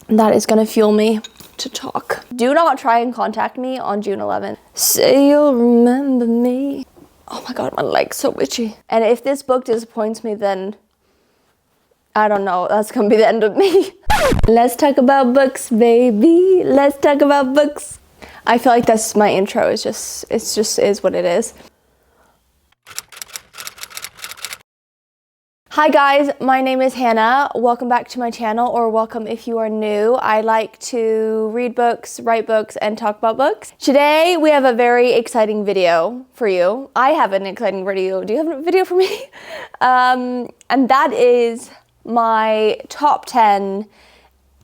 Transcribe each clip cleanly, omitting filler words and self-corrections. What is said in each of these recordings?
That is gonna fuel me to talk. Do not try and contact me on June 11th. Say you'll remember me. Oh my God, my leg's so itchy. And if this book disappoints me, then I don't know, that's gonna be the end of me. Let's talk about books, baby. Let's talk about books. I feel like that's my intro. It just is what it is. Hi guys, my name is Hannah. Welcome back to my channel, or welcome if you are new. I like to read books, write books, and talk about books. Today we have a very exciting video for you. I have an exciting video. Do you have a video for me? And that is my top 10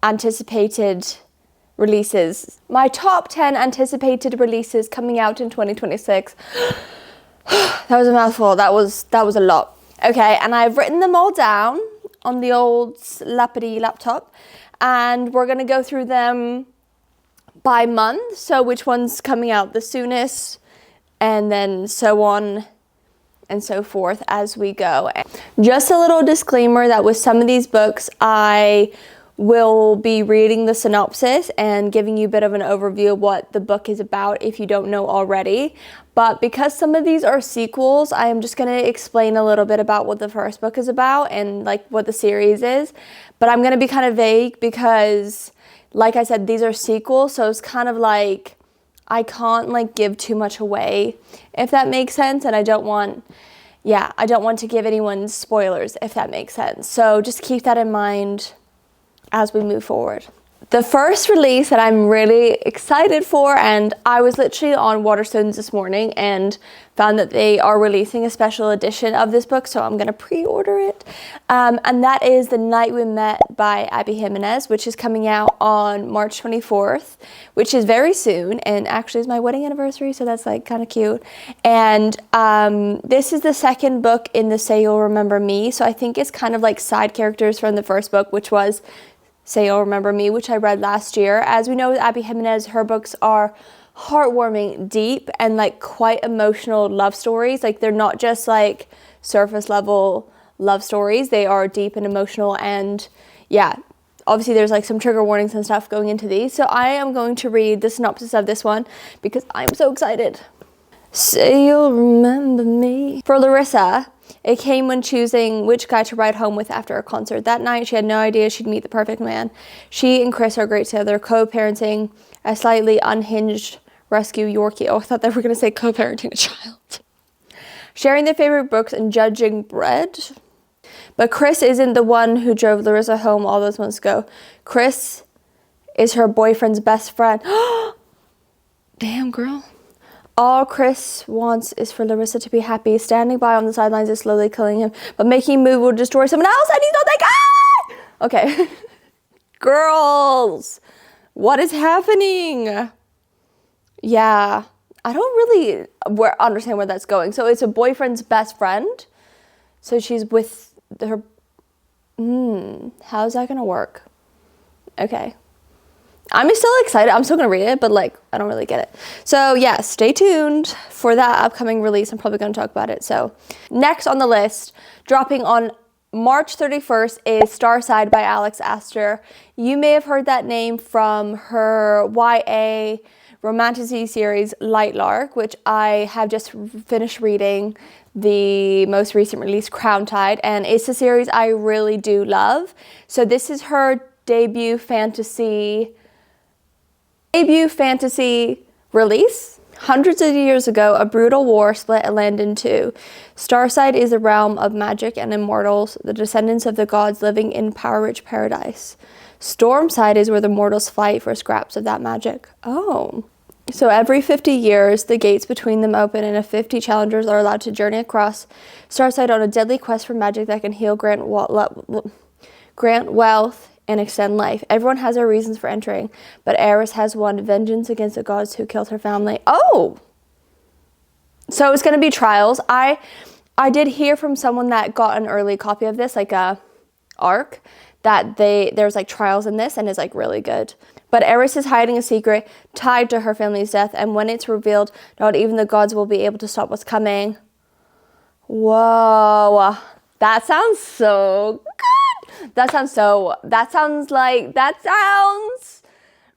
anticipated releases. My top 10 anticipated releases coming out in 2026. That was a mouthful. That was a lot. Okay, and I've written them all down on the old lappity laptop, and we're gonna go through them by month. So which one's coming out the soonest, and then so on and so forth as we go. Just a little disclaimer that with some of these books, I will be reading the synopsis and giving you a bit of an overview of what the book is about if you don't know already. But because some of these are sequels, I am just going to explain a little bit about what the first book is about and like what the series is. But I'm going to be kind of vague because, like I said, these are sequels, so it's kind of like I can't like give too much away, if that makes sense. And I don't want to give anyone spoilers, if that makes sense. So just keep that in mind as we move forward. The first release that I'm really excited for, and I was literally on Waterstones this morning and found that they are releasing a special edition of this book, so I'm gonna pre-order it. And that is The Night We Met by Abby Jimenez, which is coming out on March 24th, which is very soon, and actually is my wedding anniversary, so that's like kind of cute. And this is the second book in the Say You'll Remember Me, so I think it's kind of like side characters from the first book, which was Say You'll Remember Me, which I read last year. As we know with Abby Jimenez, her books are heartwarming, deep, and like quite emotional love stories. Like they're not just like surface level love stories. They are deep and emotional, and yeah, obviously there's like some trigger warnings and stuff going into these. So I am going to read the synopsis of this one because I'm so excited. Say you'll remember me. For Larissa, it came when choosing which guy to ride home with after a concert. That night, she had no idea she'd meet the perfect man. She and Chris are great together, co-parenting a slightly unhinged rescue Yorkie. Oh, I thought they were going to say co-parenting a child. Sharing their favorite books and judging bread. But Chris isn't the one who drove Larissa home all those months ago. Chris is her boyfriend's best friend. Damn, girl. All Chris wants is for Larissa to be happy. Standing by on the sidelines is slowly killing him, but making a move will destroy someone else, and he's not that guy! Okay. Girls, what is happening? Yeah, I don't really understand where that's going. So it's a boyfriend's best friend. So she's with her... how's that gonna work? Okay. I'm still excited. I'm still going to read it, but like, I don't really get it. So yeah, stay tuned for that upcoming release. I'm probably going to talk about it. So next on the list, dropping on March 31st is Starside by Alex Astor. You may have heard that name from her YA romantasy series Light Lark, which I have just finished reading the most recent release, Crown Tide, and it's a series I really do love. So this is her debut fantasy release. Hundreds of years ago, a brutal war split a land in two. Starside is a realm of magic and immortals, the descendants of the gods living in power-rich paradise. Stormside is where the mortals fight for scraps of that magic. Oh. So every 50 years, the gates between them open and 50 challengers are allowed to journey across Starside on a deadly quest for magic that can heal, grant wealth, and extend life. Everyone has their reasons for entering, but Eris has won vengeance against the gods who killed her family. Oh! So it's going to be trials. I did hear from someone that got an early copy of this, like a arc, that there's like trials in this and it's like really good. But Eris is hiding a secret tied to her family's death, and when it's revealed, not even the gods will be able to stop what's coming. Whoa. That sounds so good. That sounds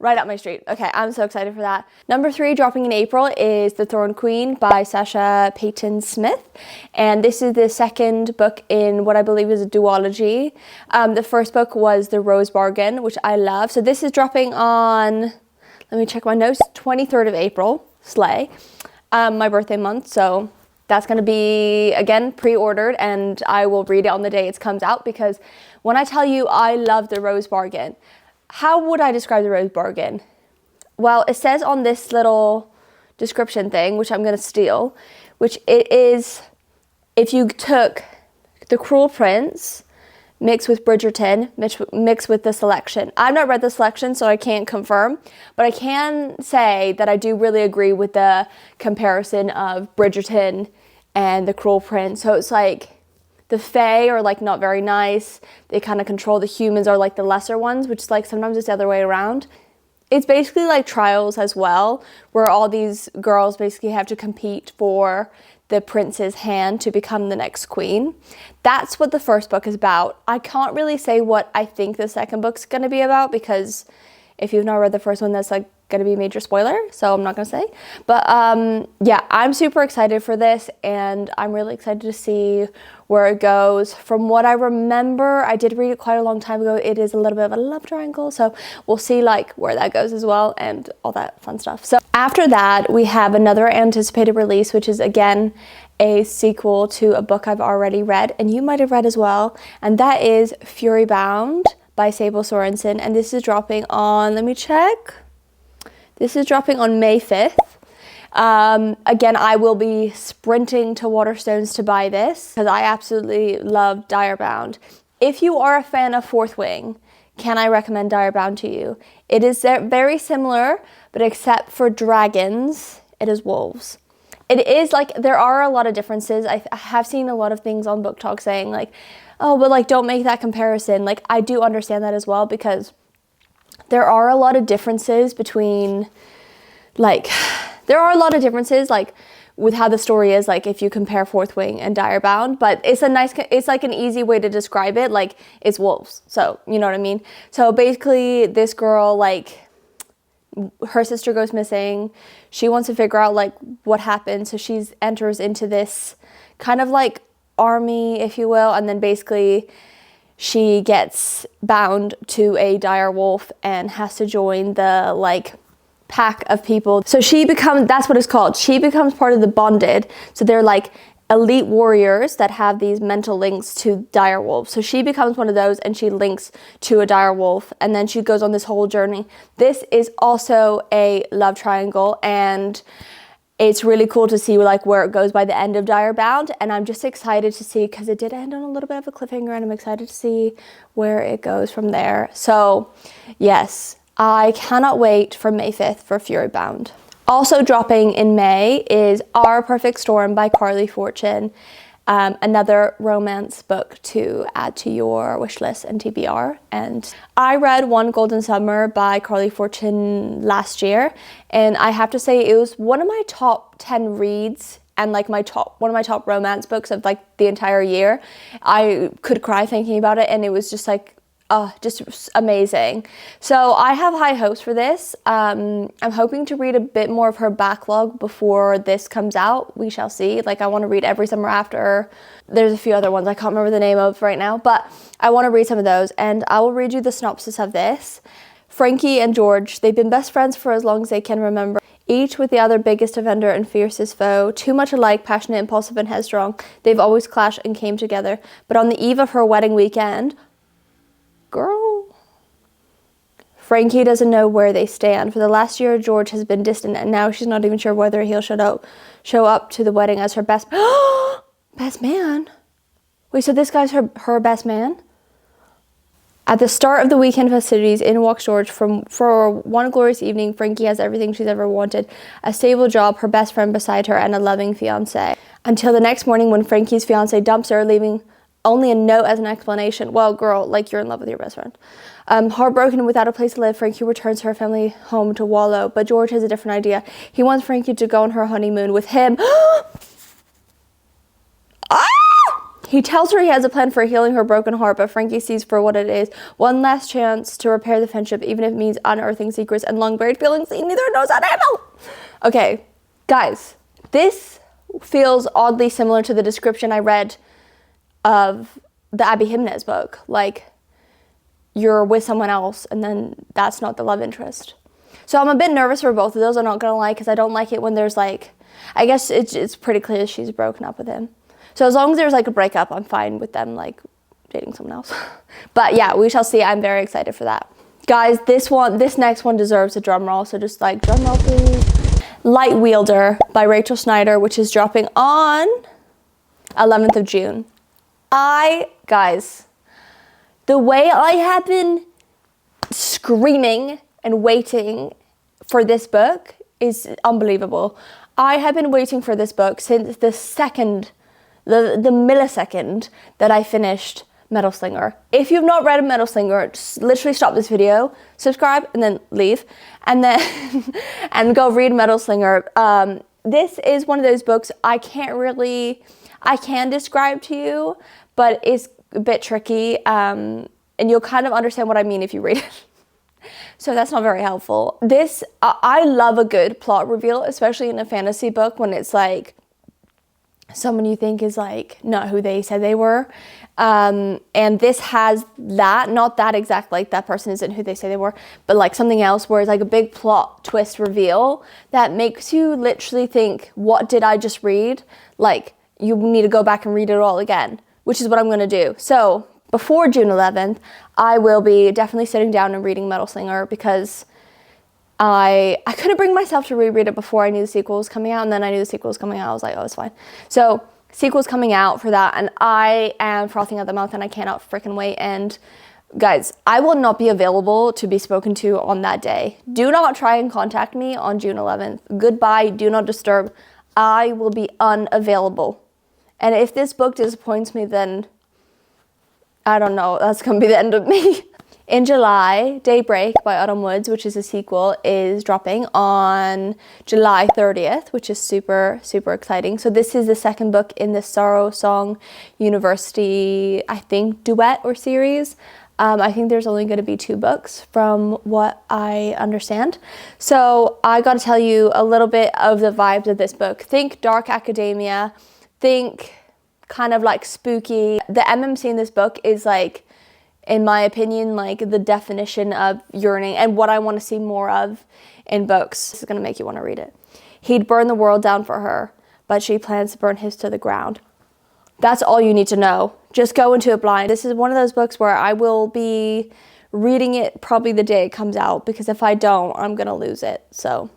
right up my street. Okay, I'm so excited for that. Number 3 dropping in April is The Thorn Queen by Sasha Payton Smith. And this is the second book in what I believe is a duology. The first book was The Rose Bargain, which I love. So this is dropping on, let me check my notes, 23rd of April, slay, my birthday month. So that's going to be, again, pre-ordered, and I will read it on the day it comes out, because when I tell you I love The Rose Bargain, how would I describe The Rose Bargain? Well, it says on this little description thing, which I'm going to steal, which it is, if you took The Cruel Prince mixed with Bridgerton, mixed with The Selection. I've not read The Selection, so I can't confirm, but I can say that I do really agree with the comparison of Bridgerton and The Cruel Prince. So it's like, the Fae are like not very nice. They kind of control, the humans are like the lesser ones, which is like sometimes it's the other way around. It's basically like Trials as well, where all these girls basically have to compete for the prince's hand to become the next queen. That's what the first book is about. I can't really say what I think the second book's going to be about, because if you've not read the first one, that's like going to be a major spoiler, so I'm not going to say. But yeah, I'm super excited for this, and I'm really excited to see where it goes. From what I remember, I did read it quite a long time ago, it is a little bit of a love triangle, so we'll see like where that goes as well, and all that fun stuff. So after that, we have another anticipated release, which is again a sequel to a book I've already read, and you might have read as well, and that is Fury Bound by Sable Sorensen, and this is dropping on, let me check. This is dropping on May 5th. Again, I will be sprinting to Waterstones to buy this, because I absolutely love Direbound. If you are a fan of Fourth Wing, can I recommend Direbound to you? It is very similar, but except for dragons, it is wolves. It is like, there are a lot of differences. I have seen a lot of things on Book Talk saying like, oh, but like don't make that comparison. Like, I do understand that as well, because there are a lot of differences between, like, there are a lot of differences, like, with how the story is, like, if you compare Fourth Wing and Direbound, but it's like an easy way to describe it, like, it's wolves, so, you know what I mean? So, basically, this girl, like, her sister goes missing, she wants to figure out, like, what happened, so she enters into this kind of, like, army, if you will, and then basically she gets bound to a dire wolf and has to join the like pack of people. So she becomes, that's what it's called, she becomes part of the bonded. So they're like elite warriors that have these mental links to dire wolves. So she becomes one of those, and she links to a dire wolf, and then she goes on this whole journey. This is also a love triangle, and it's really cool to see like where it goes by the end of Direbound, and I'm just excited to see, because it did end on a little bit of a cliffhanger, and I'm excited to see where it goes from there. So yes, I cannot wait for May 5th for Fury Bound. Also dropping in May is Our Perfect Storm by Carly Fortune. Another romance book to add to your wish list and TBR. And I read One Golden Summer by Carly Fortune last year, and I have to say it was one of my top 10 reads, and like one of my top romance books of like the entire year. I could cry thinking about it, and it was just like, just amazing. So I have high hopes for this. I'm hoping to read a bit more of her backlog before this comes out. We shall see. Like, I want to read Every Summer After. There's a few other ones I can't remember the name of right now, but I want to read some of those, and I will read you the synopsis of this. Frankie and George, they've been best friends for as long as they can remember, each with the other biggest offender and fiercest foe. Too much alike, passionate, impulsive, and headstrong, they've always clashed and came together. But on the eve of her wedding weekend, girl, Frankie doesn't know where they stand. For the last year, George has been distant, and now she's not even sure whether he'll show up to the wedding as her best man. Wait, so this guy's her best man? At the start of the weekend festivities, in walks George. For one glorious evening, Frankie has everything she's ever wanted. A stable job, her best friend beside her, and a loving fiancé. Until the next morning when Frankie's fiancé dumps her, leaving only a note as an explanation. Well, girl, like, you're in love with your best friend. Heartbroken and without a place to live, Frankie returns to her family home to wallow. But George has a different idea. He wants Frankie to go on her honeymoon with him. He tells her he has a plan for healing her broken heart, but Frankie sees for what it is. One last chance to repair the friendship, even if it means unearthing secrets and long-buried feelings he neither knows how to handle. Okay, guys, this feels oddly similar to the description I read of the Abby Jimenez book. Like, you're with someone else, and then that's not the love interest. So I'm a bit nervous for both of those, I'm not gonna lie, because I don't like it when there's like, I guess it's pretty clear she's broken up with him. So as long as there's like a breakup, I'm fine with them like dating someone else. But yeah, we shall see. I'm very excited for that. Guys, this next one deserves a drum roll, so just like drum roll please. Light Wielder by Rachel Snyder, which is dropping on 11th of June. Guys, the way I have been screaming and waiting for this book is unbelievable. I have been waiting for this book since the millisecond that I finished Metal Slinger. If you've not read Metal Slinger, just literally stop this video, subscribe, and then leave, and then and go read Metal Slinger. This is one of those books I can describe to you, but it's a bit tricky, and you'll kind of understand what I mean if you read it. So that's not very helpful. I love a good plot reveal, especially in a fantasy book when it's like someone you think is like not who they said they were. And this has that, not that exact, like that person isn't who they say they were, but like something else where it's like a big plot twist reveal that makes you literally think, what did I just read? Like, you need to go back and read it all again, which is what I'm gonna do. So before June 11th, I will be definitely sitting down and reading Metal Slinger because I couldn't bring myself to reread it before I knew the sequel was coming out, and then I knew the sequel was coming out. I was like, oh, it's fine. So sequel's coming out for that, and I am frothing at the mouth, and I cannot freaking wait. And guys, I will not be available to be spoken to on that day. Do not try and contact me on June 11th. Goodbye, do not disturb. I will be unavailable. And if this book disappoints me, then I don't know, that's gonna be the end of me. In July, Daybreak by Autumn Woods, which is a sequel, is dropping on July 30th, which is super, super exciting. So this is the second book in the Sorrow Song University, I think, duet or series. I think there's only gonna be 2 books from what I understand. So I gotta tell you a little bit of the vibes of this book. Think dark academia, think kind of like spooky. The MMC in this book is like, in my opinion, like the definition of yearning and what I want to see more of in books. This is going to make you want to read it. He'd burn the world down for her, but she plans to burn his to the ground. That's all you need to know. Just go into it blind. This is one of those books where I will be reading it probably the day it comes out, because if I don't, I'm going to lose it. So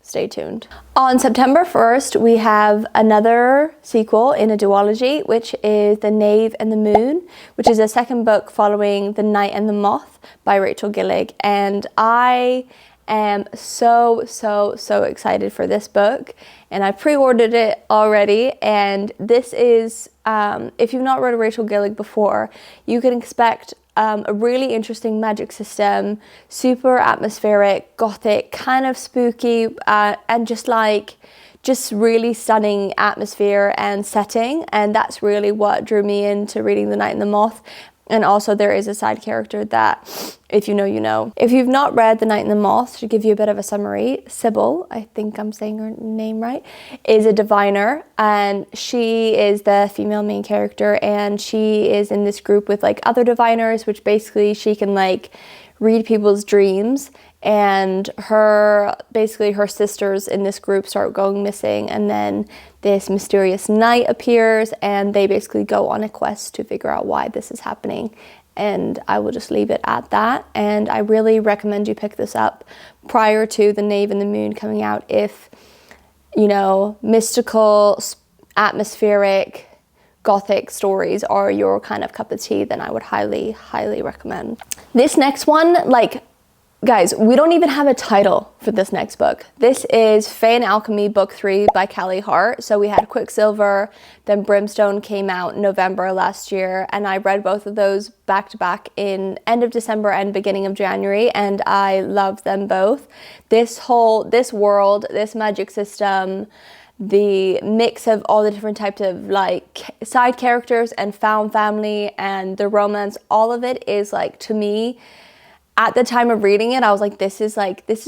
stay tuned. On September 1st, we have another sequel in a duology, which is The Knave and the Moon, which is a second book following The Night and the Moth by Rachel Gillig. And I am so, so, so excited for this book. And I pre-ordered it already. And this is, if you've not read Rachel Gillig before, you can expect a really interesting magic system, super atmospheric, gothic, kind of spooky, and just really stunning atmosphere and setting. And that's really what drew me into reading The Night and the Moth. And also there is a side character that, if you know, you know. If you've not read The Night and the Moth, to give you a bit of a summary, Sybil, I think I'm saying her name right, is a diviner, and she is the female main character, and she is in this group with like other diviners, which basically she can like read people's dreams, and her sisters in this group start going missing, and then this mysterious knight appears, and they basically go on a quest to figure out why this is happening. And I will just leave it at that. And I really recommend you pick this up prior to The Knave and the Moon coming out. If, you know, mystical, atmospheric, gothic stories are your kind of cup of tea, then I would highly, highly recommend. This next one, like, guys, we don't even have a title for this next book. This is Fae and Alchemy Book 3 by Callie Hart. So we had Quicksilver, then Brimstone came out November last year, and I read both of those back to back in end of December and beginning of January, and I love them both. This world, this magic system, the mix of all the different types of like side characters and found family and the romance, all of it is like, to me, at the time of reading it, I was like, this is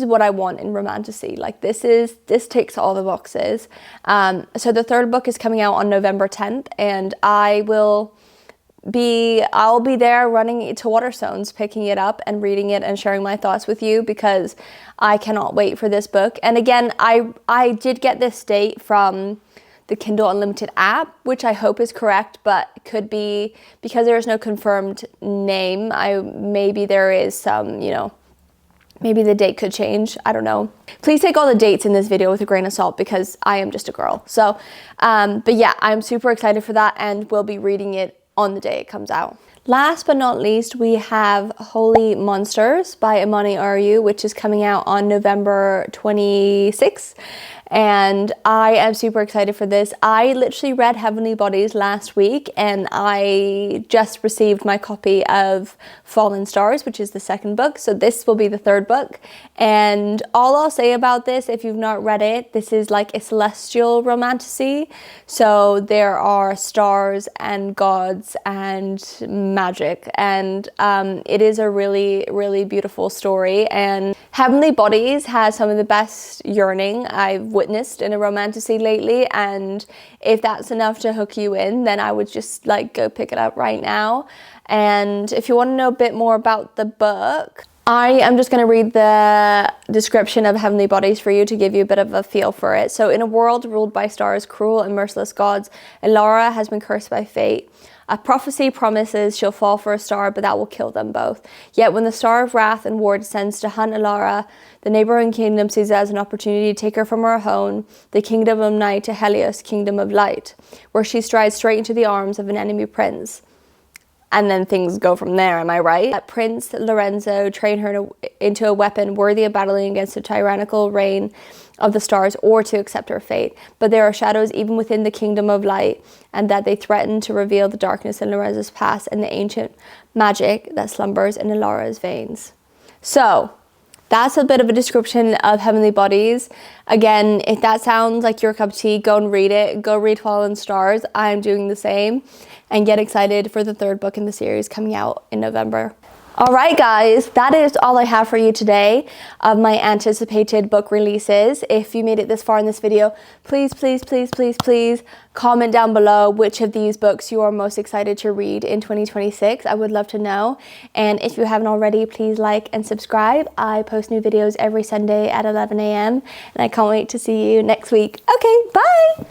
what I want in romantasy. Like this ticks all the boxes. So the third book is coming out on November 10th, and I'll be there running to Waterstones, picking it up and reading it and sharing my thoughts with you, because I cannot wait for this book. And again, I did get this date from the Kindle Unlimited app, which I hope is correct, but could be, because there is no confirmed name, maybe there is some, maybe the date could change. I don't know. Please take all the dates in this video with a grain of salt, because I am just a girl. So, but yeah, I'm super excited for that, and we'll be reading it on the day it comes out. Last but not least, we have Holy Monsters by Imani Aryu, which is coming out on November 26th. And I am super excited for this. I literally read Heavenly Bodies last week, and I just received my copy of Fallen Stars, which is the second book. So this will be the third book. And all I'll say about this, if you've not read it, this is like a celestial romantasy. So there are stars and gods and magic, and it is a really, really beautiful story. And Heavenly Bodies has some of the best yearning I've witnessed in a romantasy lately, and if that's enough to hook you in, then I would just like go pick it up right now. And if you want to know a bit more about the book, I am just going to read the description of Heavenly Bodies for you to give you a bit of a feel for it. So, in a world ruled by stars, cruel and merciless gods, Elara has been cursed by fate. A prophecy promises she'll fall for a star, but that will kill them both. Yet when the star of wrath and war descends to hunt Elara, the neighboring kingdom sees it as an opportunity to take her from her home, the kingdom of night, to Helios, kingdom of light, where she strides straight into the arms of an enemy prince. And then things go from there, am I right? That Prince Lorenzo trained her into a weapon worthy of battling against the tyrannical reign of the stars, or to accept her fate. But there are shadows even within the kingdom of light, and that they threaten to reveal the darkness in Lorenzo's past and the ancient magic that slumbers in Elara's veins. So, that's a bit of a description of Heavenly Bodies. Again, if that sounds like your cup of tea, go and read it. Go read Fallen Stars. I'm doing the same. And get excited for the third book in the series coming out in November. All right, guys, that is all I have for you today of my anticipated book releases. If you made it this far in this video, please, please, please, please, please comment down below which of these books you are most excited to read in 2026. I would love to know. And if you haven't already, please like and subscribe. I post new videos every Sunday at 11 a.m. and I can't wait to see you next week. Okay, bye.